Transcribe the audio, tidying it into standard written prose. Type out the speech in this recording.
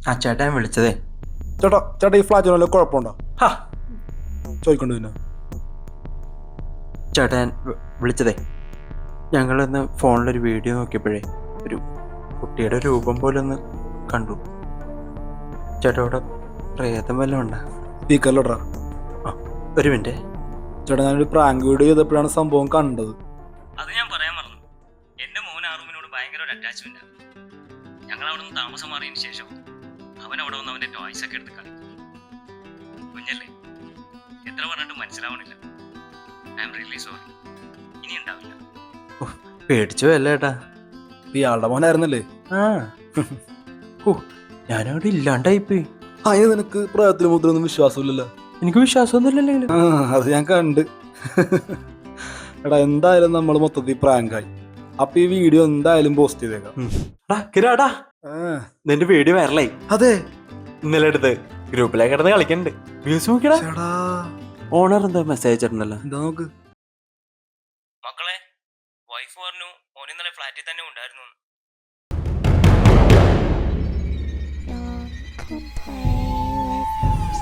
ആ ചേട്ടാ ഞാൻ വിളിച്ചതേ. ചേട്ടാ ഈ ഫ്ലാറ്റിന് വല്ല കുഴപ്പമുണ്ടോ? ഹാ ചോദിക്കണ്ടു പിന്നെ. ചേട്ടാ ഞാൻ വിളിച്ചതേ, ഞങ്ങളിന്ന് ഫോണിലൊരു വീഡിയോ നോക്കിയപ്പോഴേ ഒരു കുട്ടിയുടെ രൂപം പോലെ ഒന്ന് കണ്ടു. ചേട്ടാ അവിടെ പ്രേതം വല്ലതും ഉണ്ടാ? സ്പീക്കറിലിടാ. ആ ഒരു മിനിറ്റ് ചേട്ടാ ഞാനൊരു പ്രാങ്ക് വീഡിയോ ചെയ്തപ്പോഴാണ് സംഭവം കണ്ടത്. അത് ഞാൻ പറയാൻ മറന്നു. എന്റെ മോൻ ആറുമിനോട് ഭയങ്കര ഒരു അറ്റാച്ച്മെന്റ്. ഞങ്ങൾ അവിടെ നിന്ന് താമസം മാറിയതിന് ശേഷം അവൻ അവിടെ വന്ന് അവന്റെ ടോയ്സ് ഒക്കെ എടുത്ത് കളിക്കും. കുഞ്ഞല്ലേ, എത്ര പറഞ്ഞിട്ട് മനസ്സിലാവണില്ല. I am really sorry. ഇനി ഉണ്ടാവില്ല. പേടിച്ചു പോയല്ലേ ചേട്ടാ? ഇയാളുടെ മോനായിരുന്നല്ലേ? ആ ഓ ഞാനവിടെ ഇല്ലാണ്ടായിപ്പോയി. അതിന് നിനക്ക് പ്രേതത്തിന് മുദ്രൊന്നും വിശ്വാസമില്ലല്ലോ? എനിക്ക് വിശ്വാസമൊന്നുമില്ലല്ലോ. അത് ഞാൻ കണ്ട്. എടാ എന്തായാലും നമ്മൾ മൊത്തത്തിൽ പ്രാങ്കായി. അപ്പൊ ഈ വീഡിയോ എന്തായാലും പോസ്റ്റ് ചെയ്തേക്കാം. കിരാടാ, നിന്റെ വീഡിയോ വൈറലായി. അതെ, ഇന്നലെ എടുത്ത് ഗ്രൂപ്പിലേക്ക് കിടന്ന് കളിക്കണ്ട്. വ്യൂസ് നോക്കിടാ. ഓണർ എന്താ മെസ്സേജ് അയച്ചിട്ടുണ്ടല്ലോ. എന്താ നോക്ക്. മക്കളെ, വൈഫ് പറഞ്ഞു മോൻ ഇന്നലെ ഫ്ലാറ്റിൽ തന്നെ ഉണ്ടായിരുന്നു. Play with us.